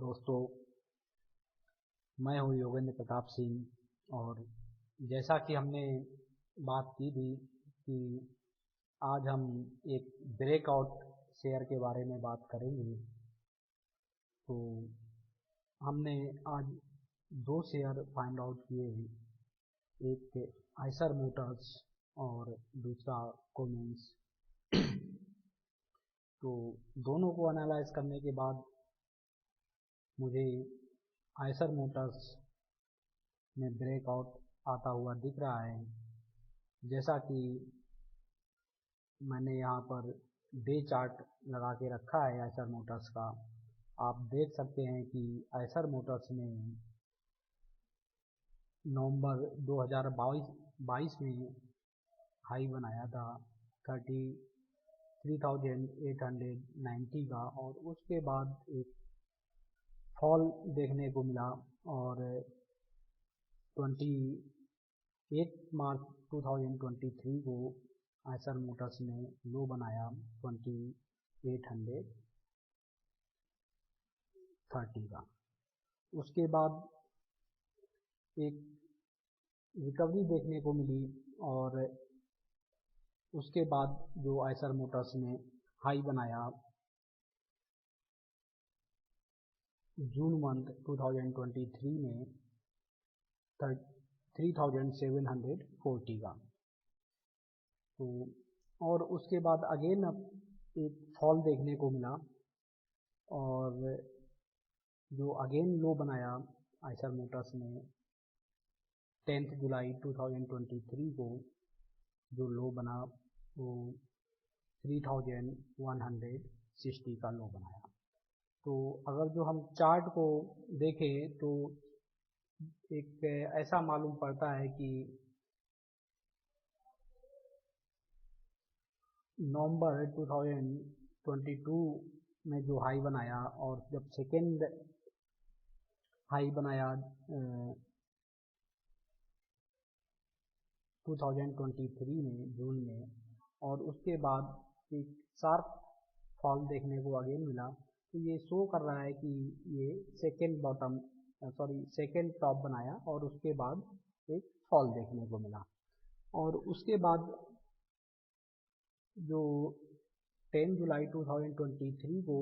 दोस्तों, मैं हूँ योगेंद्र प्रताप सिंह। और जैसा कि हमने बात की थी कि आज हम एक ब्रेकआउट शेयर के बारे में बात करेंगे, तो हमने आज दो शेयर फाइंड आउट किए हैं, एक आइसर मोटर्स और दूसरा कोमेंस। तो दोनों को एनालाइज करने के बाद मुझे आइसर मोटर्स में ब्रेकआउट आता हुआ दिख रहा है। जैसा कि मैंने यहाँ पर डे चार्ट लगा के रखा है आइसर मोटर्स का, आप देख सकते हैं कि आइसर मोटर्स ने नवंबर 2022 में हाई बनाया था 33,890 का, और उसके बाद एक फॉल देखने को मिला और 28 मार्च 2023 को आइसर मोटर्स ने लो बनाया 2830 का। उसके बाद एक रिकवरी देखने को मिली और उसके बाद जो आइसर मोटर्स ने हाई बनाया जून मंथ 2023 में 3740 का। तो और उसके बाद अगेन अब एक फॉल देखने को मिला और जो अगेन लो बनाया आइसर मोटर्स ने 10 जुलाई 2023 को जो लो बना वो 3160 का लो बनाया। तो अगर जो हम चार्ट को देखें तो एक ऐसा मालूम पड़ता है कि नवंबर 2022 में जो हाई बनाया और जब सेकेंड हाई बनाया 2023 में जून में, और उसके बाद एक शार्प फॉल देखने को अगेन मिला, तो ये शो कर रहा है कि ये सेकेंड टॉप बनाया और उसके बाद एक फॉल देखने को मिला। और उसके बाद जो 10 जुलाई 2023 को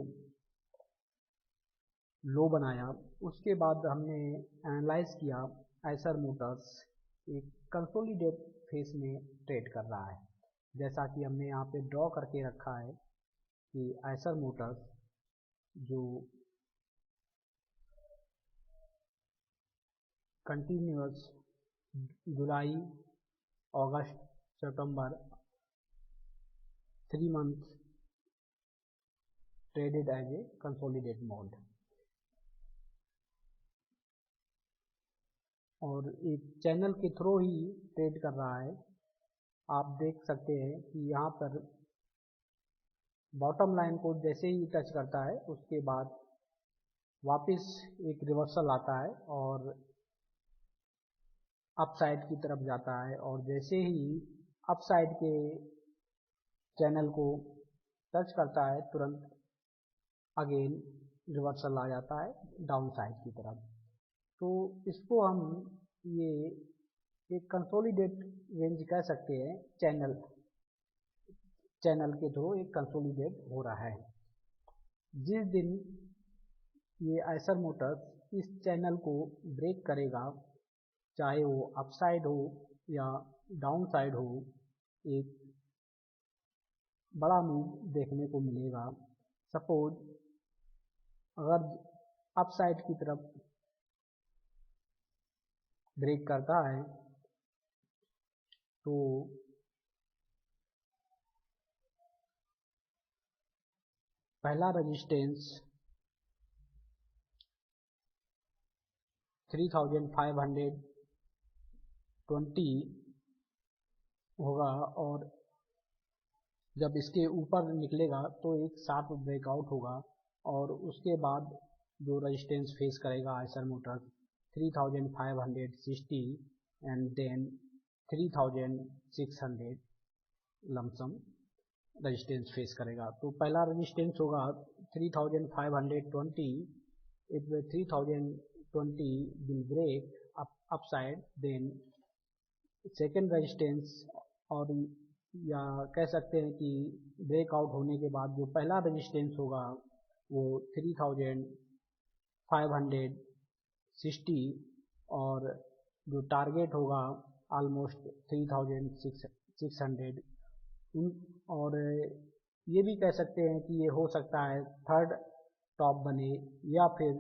लो बनाया, उसके बाद हमने एनालाइज किया आइसर मोटर्स एक कंसोलिडेट फेस में ट्रेड कर रहा है। जैसा कि हमने यहाँ पे ड्रॉ करके रखा है कि आइसर मोटर्स जो कंटिन्यूअस जुलाई अगस्त सितंबर 3 month traded as a consolidate mode, और एक चैनल के थ्रू ही ट्रेड कर रहा है। आप देख सकते हैं कि यहाँ पर बॉटम लाइन को जैसे ही टच करता है उसके बाद वापस एक रिवर्सल आता है और अप साइड की तरफ जाता है, और जैसे ही अप साइड के चैनल को टच करता है तुरंत अगेन रिवर्सल आ जाता है डाउन साइड की तरफ। तो इसको हम ये एक कंसोलिडेट रेंज कह सकते हैं, चैनल के थ्रू एक कंसोलिडेट हो रहा है। जिस दिन ये आइसर मोटर्स इस चैनल को ब्रेक करेगा, चाहे वो अपसाइड हो या डाउन साइड हो, एक बड़ा मूव देखने को मिलेगा। सपोज अगर अपसाइड की तरफ ब्रेक करता है तो पहला रेजिस्टेंस 3520 होगा, और जब इसके ऊपर निकलेगा तो एक शार्प ब्रेकआउट होगा, और उसके बाद जो रेजिस्टेंस फेस करेगा Eicher Motors 3560 and then 3600 lump sum resistance face करेगा। तो पहला रेजिस्टेंस होगा 3520 if the 3020 will break upside, then second resistance, और या कह सकते हैं कि ब्रेकआउट होने के बाद जो पहला रेजिस्टेंस होगा वो 3560 और जो टारगेट होगा ऑलमोस्ट 3600। और ये भी कह सकते हैं कि ये हो सकता है थर्ड टॉप बने, या फिर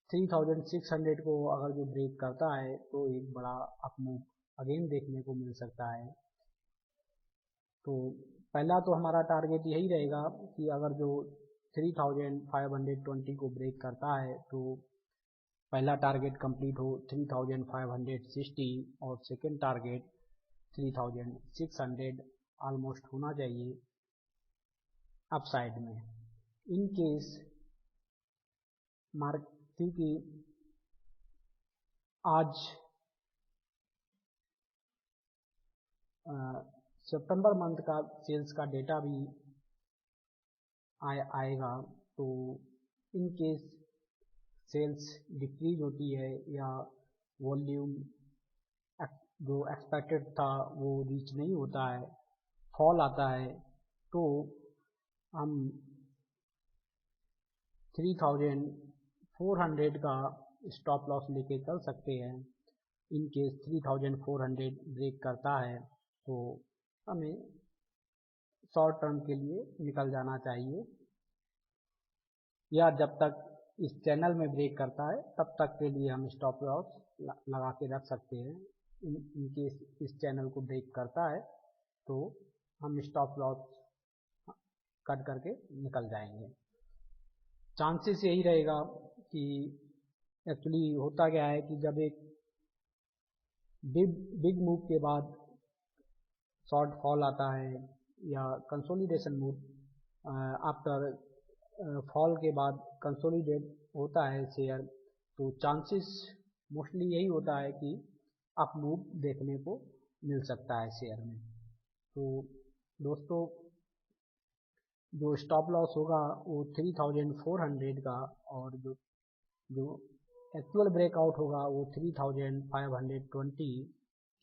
3600 को अगर जो ब्रेक करता है तो एक बड़ा अप मूव अगेन देखने को मिल सकता है। तो पहला तो हमारा टारगेट यही रहेगा कि अगर जो 3520 को ब्रेक करता है तो पहला टारगेट कंप्लीट हो 3560 और सेकेंड टारगेट 3600 ऑलमोस्ट होना चाहिए अपसाइड में। इन केस क्योंकि आज सितंबर मंथ का सेल्स का डेटा भी आएगा, तो इन केस सेल्स डिक्रीज होती है या वॉल्यूम जो एक्सपेक्टेड था वो रीच नहीं होता है, फॉल आता है, तो हम 3400 का स्टॉप लॉस लेके चल सकते हैं। इन केस 3400 ब्रेक करता है तो हमें शॉर्ट टर्म के लिए निकल जाना चाहिए, या जब तक इस चैनल में ब्रेक करता है तब तक के लिए हम स्टॉप लॉस लगा के रख सकते हैं। इन केस इस चैनल को ब्रेक करता है तो हम स्टॉप लॉस कट करके निकल जाएंगे। चांसेस यही रहेगा कि एक्चुअली होता क्या है कि जब एक बिग मूव के बाद शॉर्ट फॉल आता है या कंसोलिडेशन मूव आफ्टर फॉल के बाद कंसोलिडेट होता है शेयर, तो चांसेस मोस्टली यही होता है कि अप मूव देखने को मिल सकता है शेयर में। तो दोस्तों जो स्टॉप लॉस होगा वो 3400 का, और जो एक्चुअल ब्रेकआउट होगा वो 3520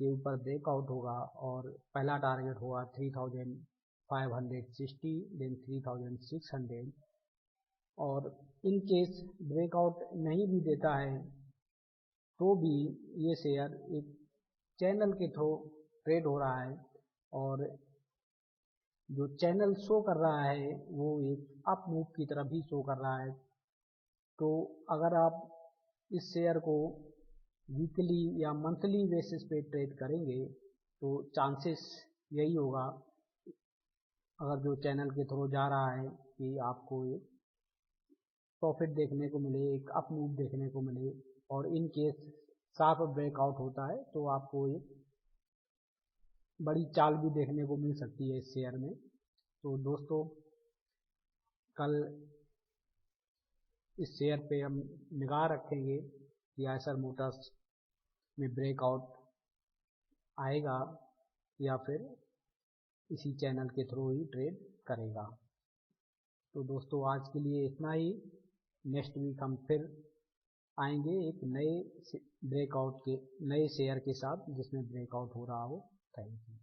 के ऊपर ब्रेकआउट होगा, और पहला टारगेट होगा 3560 देन 3600। और इन केस ब्रेकआउट नहीं भी देता है तो भी ये शेयर एक चैनल के थ्रू ट्रेड हो रहा है, और जो चैनल शो कर रहा है वो एक अप मूव की तरफ ही शो कर रहा है। तो अगर आप इस शेयर को वीकली या मंथली बेसिस पे ट्रेड करेंगे तो चांसेस यही होगा, अगर जो चैनल के थ्रू जा रहा है, कि आपको एक प्रॉफिट देखने को मिले, एक अप मूव देखने को मिले, और इन केस साफ ब्रेकआउट होता है तो आपको एक बड़ी चाल भी देखने को मिल सकती है इस शेयर में। तो दोस्तों कल इस शेयर पे हम निगाह रखेंगे कि आयशर मोटर्स में ब्रेकआउट आएगा या फिर इसी चैनल के थ्रू ही ट्रेड करेगा। तो दोस्तों आज के लिए इतना ही। नेक्स्ट वीक हम फिर आएंगे एक नए ब्रेकआउट के नए शेयर के साथ जिसमें ब्रेकआउट हो रहा हो। Thank you.